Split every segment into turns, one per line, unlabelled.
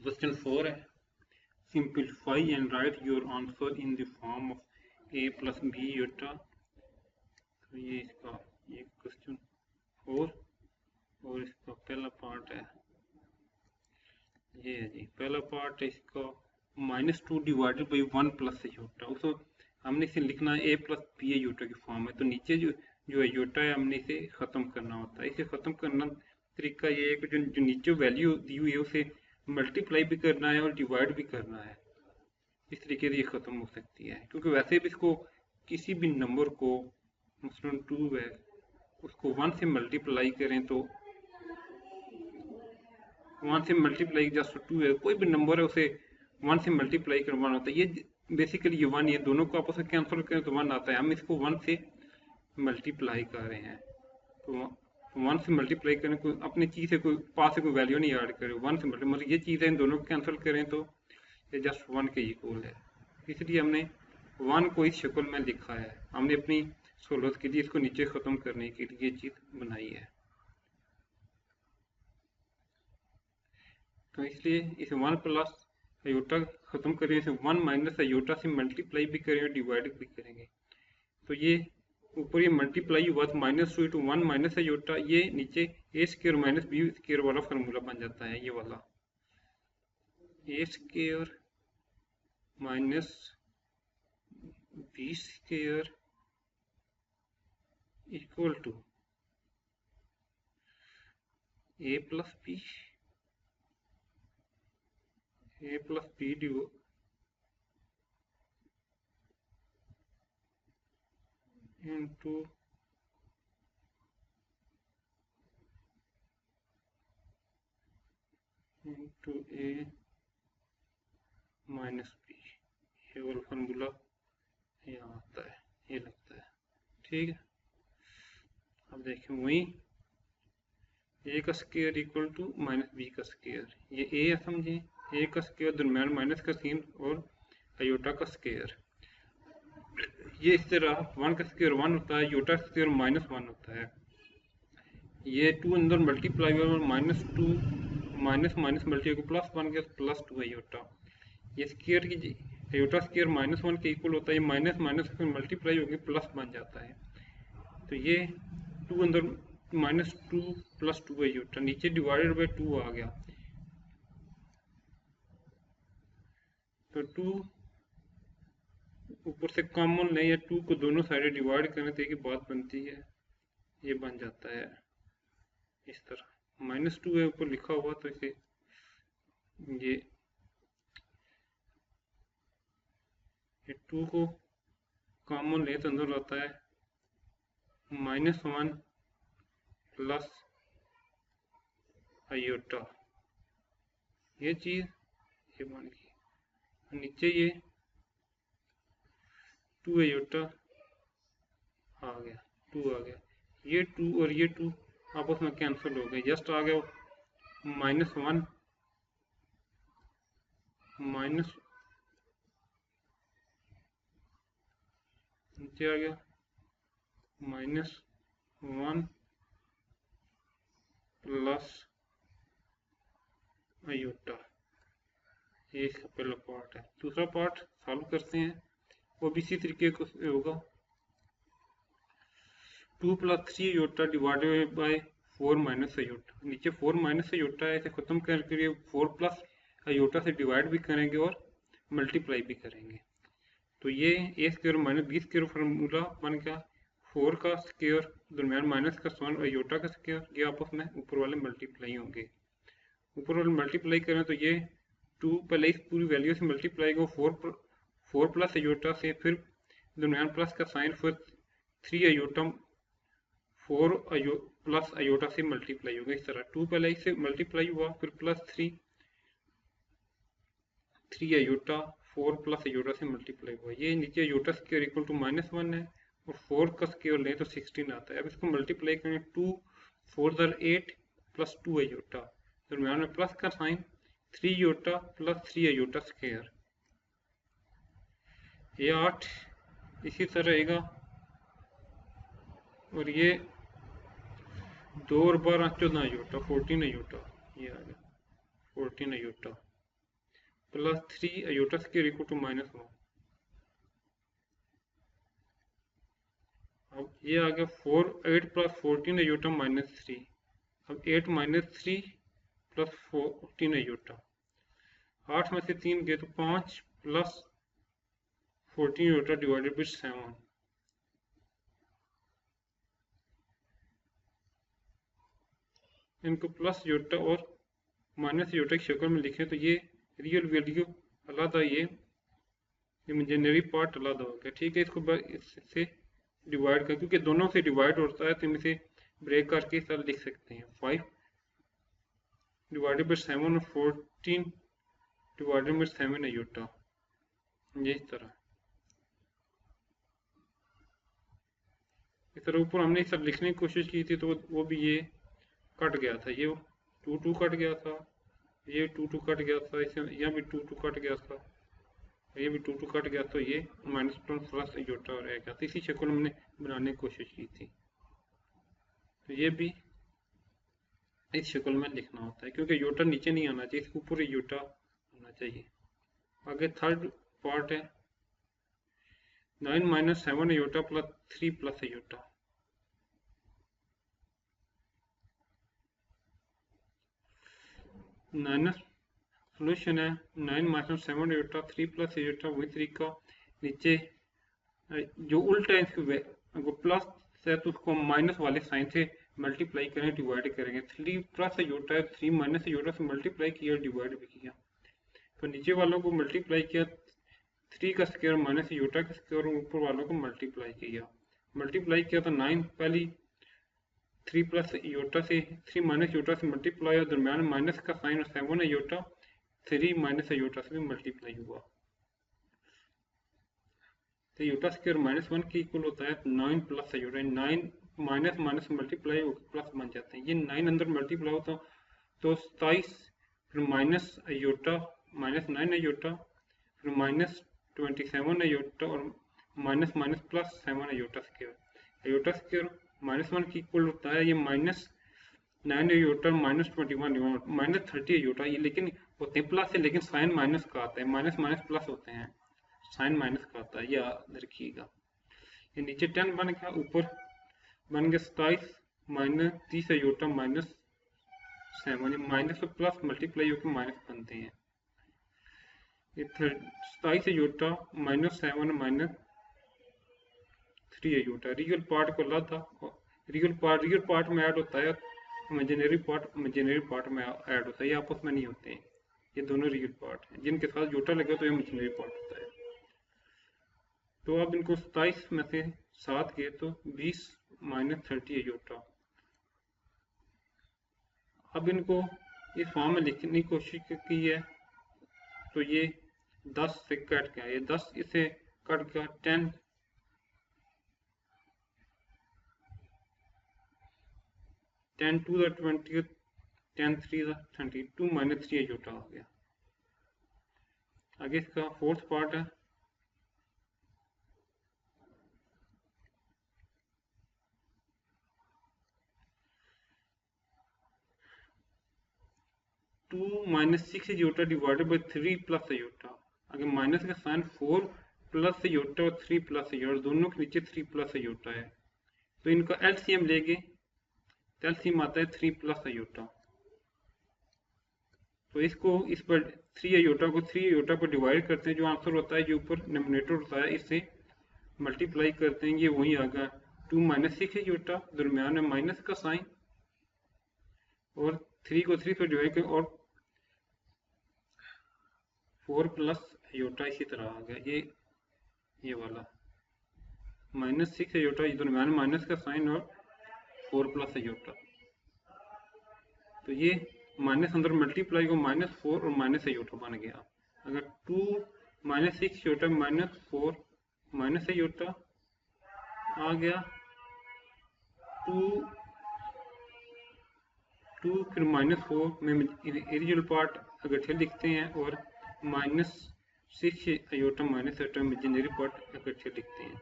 Question 4 है, simplify and write your answer in the form of a plus B iota. तो ये इसका ये क्वेश्चन 4 और इसका पहला पार्ट है, ये है जी पहला पार्ट है इसका -2 डिवाइडेड बाई 1 प्लस यूटा। उसको हमने इसे लिखना है a प्लस बी यूटा की फॉर्म में। तो नीचे जो है यूटा है हमने इसे ख़त्म करना होता है। इसे ख़त्म करना तरीका ये है कि जो नीचे वैल्यू दी हुई है उसे मल्टीप्लाई भी करना है और डिवाइड भी करना है। इस तरीके से ये ख़त्म हो सकती है, क्योंकि वैसे भी इसको किसी भी नंबर को मसलन 2 है उसको 1 से मल्टीप्लाई करें तो 1 से मल्टीप्लाई जस्ट 2 है, कोई भी नंबर है उसे 1 से मल्टीप्लाई करवाना होता है। ये बेसिकली ये 1 ये दोनों को आपस में कैंसिल करें तो 1 आता है। हम इसको 1 से मल्टीप्लाई कर रहे हैं तो 1 से मल्टीप्लाई करें, कोई अपनी चीज़ से कोई पास से कोई वैल्यू नहीं ऐड करें, 1 से मल्टीप्लाई मतलब ये चीज़ है, इन दोनों को कैंसिल करें तो ये जस्ट 1 के इक्वल है। इसलिए हमने 1 को इस शक्ल में लिखा है। हमने अपनी सहूलत के लिए इसको नीचे ख़त्म करने के लिए ये चीज़ बनाई है। तो इसलिए इस 1 प्लस अयोटा ख़त्म करें, इसे 1 माइनस अयोटा से मल्टीप्लाई भी करेंगे, डिवाइड भी करेंगे। तो ये ऊपर ये मल्टीप्लाई हुआ तो -2 × 1 माइनस अयोटा, ये नीचे A square minus B square वाला फार्मूला बन जाता है। ये वाला A square minus B square equal to A plus B into A minus B. ये वाला फार्मूला यहाँ आता है, ये लगता है ठीक है। अब देखें वही ए का square equal to minus B का स्क्वायर, ये ए है समझे, ए का स्क्वायर दरम्यान माइनस का सीन और अयोटा का स्क्वायर। ये इस तरह 1 का स्क्वायर 1 होता है, अयोटा का स्क्वायर -1 होता है। ये 2 अंदर मल्टीप्लाई और -2 माइनस माइनस मल्टीप्लाई को +1 के +2 अयोटा। ये स्क्वायर की अयोटा स्क्वायर -1 के इक्वल होता है, ये माइनस माइनस फिर मल्टीप्लाई होकर प्लस बन जाता है। तो ये 2 अंदर -2 + 2 अयोटा, नीचे डिवाइडेड बाई 2 आ गया। तो 2 ऊपर से कॉमन लें या 2 को दोनों साइड डिवाइड करें तो एक बात बनती है, ये बन जाता है इस तरह। -2 है ऊपर लिखा हुआ, तो इसे ये 2 को कॉमन ले तो अंदर आता है -1 प्लस अयोटा, ये चीज़ ये बन गई। नीचे ये 2 अयोटा आ गया, 2 आ गया, ये 2 और ये 2 आपस में कैंसिल हो गए, जस्ट आ गया -1 माइनस नीचे आ गया -1 प्लस अयोटा। ये इसका पहला पार्ट है। दूसरा पार्ट सॉल्व करते हैं, वो भी इसी तरीके को होगा। 2 + 3 iota divided by 4 minus iota. नीचे 4 माइनस अयोटा है, इसे ख़त्म करके 4 प्लस अयोटा से डिवाइड भी करेंगे और मल्टीप्लाई भी करेंगे। तो ये A square minus B square formula बन गया। 4 का स्क्वायर दरम्यान माइनस का 1 अयोटा का स्क्वायर, ये आपस में ऊपर वाले मल्टीप्लाई होंगे। ऊपर वाले मल्टीप्लाई करें तो ये 2 पहले इस पूरी वैल्यू से मल्टीप्लाई को 4 प्लस अयोटा से, फिर दरम्यान प्लस का साइन, फिर 3 अयोटा 4 प्लस अयोटा से मल्टीप्लाई होगा। इस तरह 2 पहले इससे मल्टीप्लाई हुआ, फिर +3 अयोटा 4 प्लस अयोटा से मल्टीप्लाई हुआ। ये नीचे अयोटा स्क्वायर इक्वल टू -1 है और 4 का स्क्वायर लें तो 16 आता है। अब इसको मल्टीप्लाई करें, 2 4 = 8 + 2 अयोटा, दरम्यान में प्लस का साइन, 3 अयोटा + 3 अयोटा स्क्वायर, ये 8 इसी तरह रहेगा। और ये 2 और 12 14 अयोटा, 14 अयोटा, ये आ गया 14 iota. Plus 3 iota square equal to -1। अब ये आ गया 8 प्लस 14 अयोटा -3। अब 8 -3 प्लस 14 अयोटा, 8 में से 3 गए तो 5 प्लस 14 अयोटा डिवाइडेड बाई 7। इनको प्लस अयोटा और माइनस अयोटा की शक्ल में लिखें तो ये रियल वैल्यू अलग, ये इमेजिनरी पार्ट अलग हो गया। ठीक है, इसको इससे डिवाइड कर, क्योंकि दोनों से डिवाइड होता है तो हम इसे ब्रेक करके सर लिख सकते हैं 5 डिवाइडेड बाई 7 और 14 डिवाइडेड बाई 7 अयोटा। ये इस तरह ऊपर हमने सब लिखने की कोशिश की थी तो वो भी ये कट गया था, ये 2 कट गया था, ये 2 कट गया था, इसे यहाँ भी 2 कट गया था, ये भी 2 कट गया, तो ये माइनस प्लस अयोटा रह गया। तो इसी शक्ल हमने बनाने की कोशिश की थी, तो ये भी इस शक्ल में लिखना होता है, क्योंकि अयोटा नीचे नहीं आना चाहिए, इसके ऊपर अयोटा होना चाहिए। आगे थर्ड पार्ट है 9 - 7 iota plus 3 plus iota. Solution है 9 - 7 अयोटा 3 प्लस अयोटा। वही तरीका, नीचे जो उल्टा है इसको प्लस है तो उसको माइनस वाले साइन से मल्टीप्लाई करें, डिवाइड करेंगे। 3 प्लस अयोटा है, 3 माइनस अयोटा से मल्टीप्लाई किया, डिवाइड भी किया। तो नीचे वालों को मल्टीप्लाई किया 3 का स्क्वायर माइनस अयोटा का स्क्वायर, ऊपर वालों को मल्टीप्लाई किया तो 9 पहली 3 प्लस अयोटा से 3 माइनस अयोटा से मल्टीप्लाई, और दरम्यान माइनस का साइन, और 7 अयोटा 3 माइनस अयोटा से भी मल्टीप्लाई हुआ। तो अयोटा स्क्वायर -1 के इक्वल होता है 9 plus iota. 9 minus minus multiply होकर प्लस बन जाते हैं। ये 9 अंदर मल्टीप्लाई होता तो 27, फिर माइनस अयोटा -9 अयोटा, फिर -27 अयोटा, और minus minus plus 7 iota square. Iota square -1 की इक्वल होता है ये -9 अयोटा -21 -30 अयोटा। ये लेकिन होते हैं प्लस है, लेकिन साइन माइनस का आता है, माइनस माइनस प्लस होते हैं, साइन माइनस का आता है, याद रखिएगा। ये नीचे 10 बन गया, ऊपर बन गया 27 -30 अयोटा -7। माइनस और प्लस मल्टीप्लाई होकर माइनस बनते हैं। ये 27 अयोटा -7 -3 अयोटा। रियल पार्ट को अलग था, रियल पार्ट में ऐड होता है, इमेजिनरी पार्ट में ऐड होता है, ये आपस में नहीं होते हैं। ये दोनों रियल पार्ट हैं, जिनके साथ अयोटा लगे तो ये इमेजिनरी पार्ट होता है। तो अब इनको 27 में से 7 गए तो 20 -30 अयोटा। अब इनको इस फॉर्म में लिखने की कोशिश की है तो ये 10 से कट गया, ये 10 इसे कट गया, 10 2 द 20, 10 3 द 32 -3 अयोटा हो गया। आगे इसका फोर्थ पार्ट है 2 - 6 iota divided by 3 plus iota. अगर माइनस का साइन 4 प्लस अयोटा और 3 प्लस अयोटा, दोनों के नीचे 3 प्लस अयोटा है, तो इनका एलसीएम लेंगे, एलसीएम आता है 3 प्लस अयोटा। तो इसको इस पर 3 अयोटा को 3 अयोटा पर डिवाइड करते हैं, जो आंसर होता है, जो ऊपर डिनोमिनेटर होता है, इससे मल्टीप्लाई करते हैं, ये वही आ गया 2 - 6 अयोटा, दरम्यान में माइनस का साइन, और 3 को 3 पर डिवाइड करें, और 4 प्लस अयोटा इसी तरह आ गया, ये वाला -6 अयोटा, दरम्यान माइनस का साइन, और 4 प्लस अयोटा। तो ये माइनस अंदर मल्टीप्लाई को -4 और माइनस अयोटा बन गया। अगर 2 - 6 अयोटा -4 माइनस अयोटा आ गया, 2 फिर -4 में इरिजिनल पार्ट अगरचे लिखते हैं, और -6 iota minus iota imaginary part अगरचे लिखते हैं।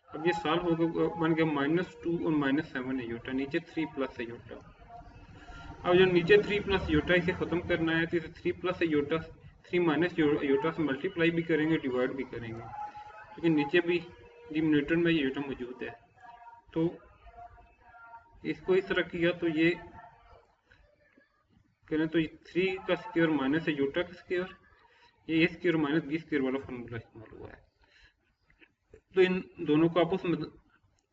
अब ये सॉल्व होगा, बन गया -2 और -7 अयोटा, नीचे 3 प्लस अयोटा। अब जो नीचे 3 प्लस अयोटा इसे खत्म करना है तो इसे 3 प्लस अयोटा 3 माइनस योटा से मल्टीप्लाई भी करेंगे, डिवाइड भी करेंगे, क्योंकि नीचे भी डिनोमिनेटर में योटा मौजूद है। तो इसको इस तरह किया तो ये करें तो 3 का स्क्वायर माइनस है योटा का स्क्वायर, ये a square minus b square वाला फॉर्मूला इस्तेमाल हुआ है। तो इन दोनों को आपस में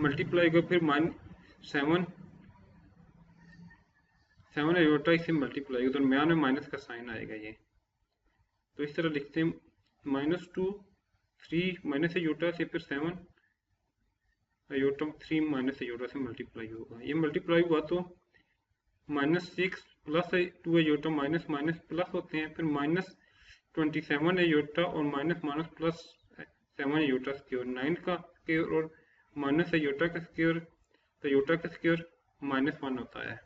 मल्टीप्लाई कर, फिर सेवन योटा इससे मल्टीप्लाई, तो दरम्यान में माइनस का साइन आएगा ये। तो इस तरह लिखते हैं -2 3 माइनस योटा से फिर 7 योटा 3 माइनस योटा से मल्टीप्लाई होगा। ये मल्टीप्लाई हुआ तो -6 plus 2 iota minus minus plus होते हैं, फिर -27 योटा और minus minus plus 7 iota square, 9 का स्क्वायर और माइनस योटा का स्क्वायर, तो योटा का स्क्वायर -1 होता है।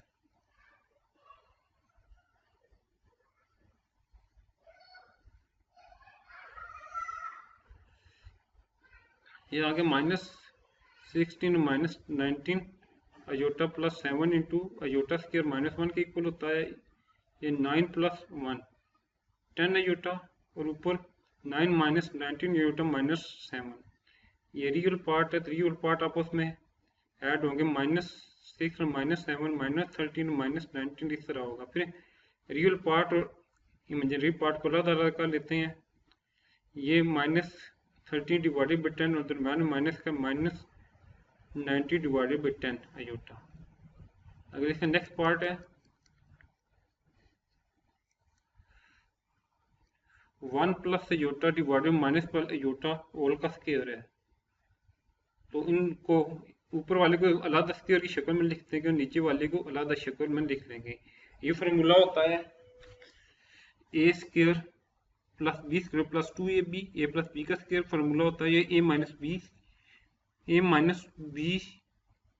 ये आगे -16 -19 iota plus 7 into iota square -1 के इक्वल होता है। ये 9 प्लस 1 10 अयोटा और ऊपर 9 माइनस 19 अयोटा -7। ये रियल पार्ट है, तो रियल पार्ट आपस में ऐड होंगे, -6 -7 -13 -19 इस तरह होगा। फिर रियल पार्ट और इमेजिनरी पार्ट को अलग अलग कर लेते हैं। ये -13 डिवाइडेड बाई 10 और दरम्यान माइनस का -90 डिवाइडेड बाई 10 अयोटा। अगर इसका नेक्स्ट पार्ट है 1 प्लस अयोटा डिवाइडेड माइनस पर अयोटा ऑल का स्क्वायर है। तो इनको ऊपर वाले को अलग स्क्वायर की शक्ल में लिख देंगे और नीचे वाले को अलग शक्ल में लिख लेंगे। ये फार्मूला होता है A square plus B square plus 2ab, A plus B का स्क्वायर फार्मूला होता है ये ए माइनस बी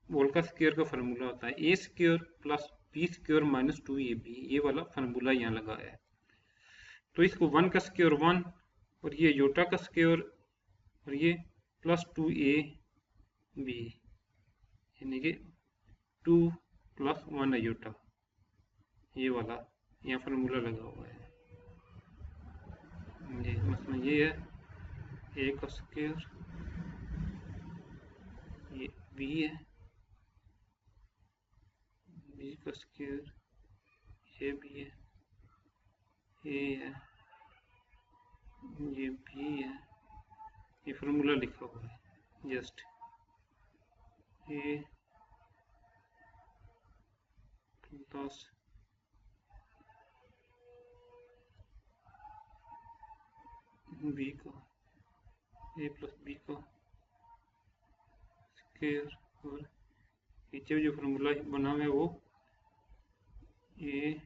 होल का स्क्वायर का फार्मूला होता है A square plus B square minus 2ab, ये वाला फार्मूला यहाँ लगा है। तो इसको 1 का स्क्वायर 1 और ये योटा का स्क्वायर और ये प्लस 2ab, यानी कि 2 प्लस 1 अयोटा, ये वाला यहाँ फार्मूला लगा हुआ है। ये मतलब ये है ए का स्क्वायर, ये बी है, बी का स्क्वायर, ये बी है, ए है, ये बी है, ये फार्मूला लिखा हुआ है जस्ट ए प्लस बी का ए प्लस बी का स्क्वायर और नीचे जो फार्मूला बना हुआ है वो ए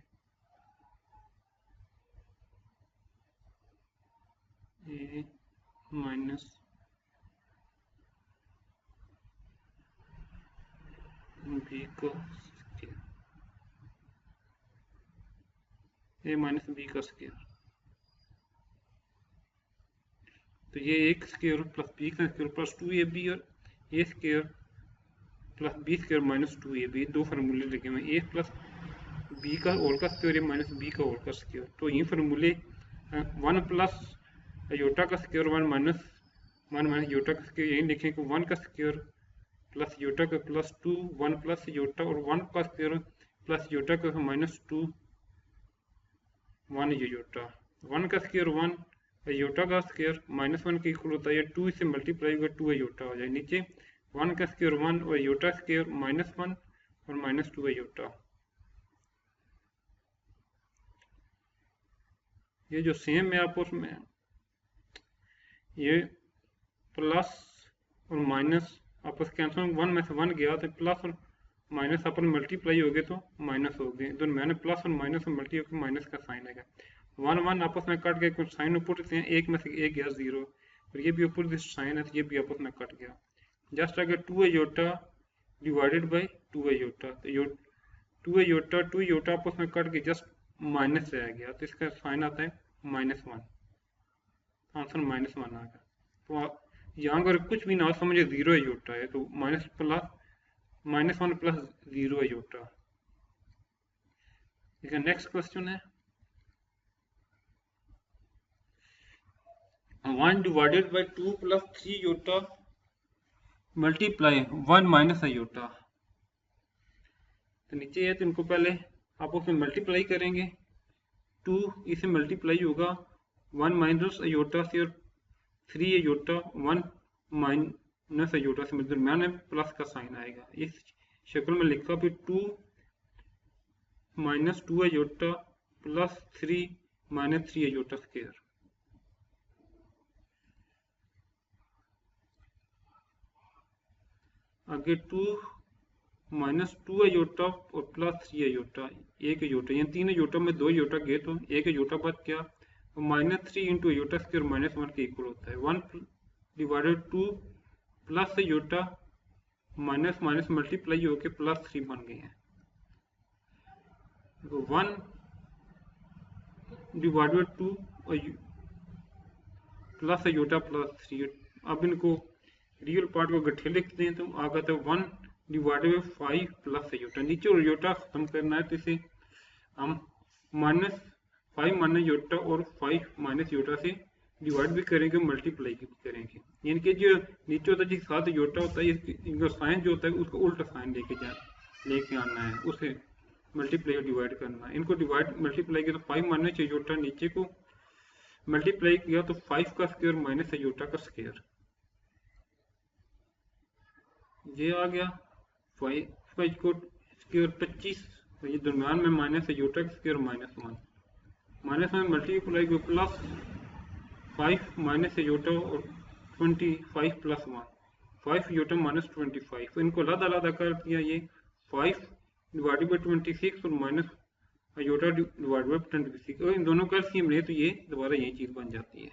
माइनस बी का स्क्वायर, ए माइनस बी का स्क्वायर। तो ये एक स्क्वायर प्लस बी का स्क्वायर प्लस 2ab और A square plus B square minus 2ab, दो फार्मूले लगे हुए, ए प्लस बी का होल का स्क्वायर माइनस बी का होल का स्क्वायर। तो ये फार्मूले 1 प्लस योटा का स्क्वायर 1 माइनस योटा का स्क्वायर, यही लिखें कि 1 का स्क्वायर प्लस योटा का प्लस 2 1 प्लस योटा और 1 का स्क्वायर प्लस योटा का -2 1 योटा, 1 का स्क्वायर 1 योटा का स्क्वायर -1 के इक्वल होता है, 2 से मल्टीप्लाई होगा 2 योटा हो जाए। नीचे 1 का स्क्वायर 1 और योटा स्क्वायर -1 और -2 योटा। ये जो सेम है आपस में, ये प्लस और माइनस आपस कैंसिल, 1 में से 1 गया तो प्लस और माइनस अपन मल्टीप्लाई हो गए तो माइनस हो गए, तो मैंने प्लस और माइनस और मल्टी होकर माइनस का साइन आएगा। 1 1 आपस में कट गए, कुछ साइन ऊपर से हैं, एक में से एक गया 0 और ये भी ऊपर से साइन है तो ये भी आपस में कट गया। जस्ट अगर 2 योटा डिवाइडेड बाई 2 योटा, तो 2 योटा आपस में कट के जस्ट माइनस रह गया, तो इसका साइन आता है -1, आंसर -1 आ गया। तो यहाँ अगर कुछ भी ना समझे 0 योटा है तो -1 प्लस 0 योटा। ठीक है, नेक्स्ट क्वेश्चन है 1 divided by 2 plus 3 iota multiply 1 minus iota. तो नीचे है तो इनको पहले आप उसमें मल्टीप्लाई करेंगे, 2 इसे मल्टीप्लाई होगा 1 माइनस आयोटा से और 3 आयोटा 1 माइनस आयोटा से दरम्यान में प्लस का साइन आएगा। इस शक्ल में लिखा फिर 2 minus 2 iota plus 3 minus 3 iota square. आगे 2 माइनस 2 आयोटा और प्लस 3 आयोटा, 1 आयोटा, यानी 3 आयोटा में 2 आयोटा गए तो 1 आयोटा बच गया। Minus 3 into iota square minus 1 के इक्वल होता है। 1 divided 2 plus iota minus minus multiply होके प्लस 3 बन गए हैं। 1 डिवाइडेड 2 प्लस आयोटा प्लस 3। अब इनको रियल पार्ट को गठे लिखते हैं तो आ गया था 1 डिवाइडेड बाई 5 प्लस आयोटा। नीचे और आयोटा खत्म करना है तो इसे हम माइनस 5 माइनस आयोटा और 5 माइनस आयोटा से डिवाइड भी करेंगे, मल्टीप्लाई भी करेंगे। यानी कि जो नीचे होता है जिसके साथ आयोटा होता है, इनका साइन जो होता है उसका उल्टा साइन लेके आना है, उसे मल्टीप्लाई और डिवाइड करना है। इनको डिवाइड मल्टीप्लाई किया तो 5 माइनस आयोटा, नीचे को मल्टीप्लाई किया तो 5 का स्क्वायर माइनस आयोटा का स्क्वायर, ये आ गया 5 को स्क्वायर 25, तो ये दरम्यान में माइनस आयोटा का स्क्वायर माइनस 1, माइनस में मल्टीप्लाई को प्लस 5 माइनस आयोटा और 25 प्लस 1, 5 आयोटा माइनस 25। इनको अलग अलग कर दिया, ये 5 डिवाइडेड बाई 26 और माइनस आयोटा डिवाइडेड बाई 26, और इन दोनों का सीम रहे तो ये दोबारा यही चीज़ बन जाती है।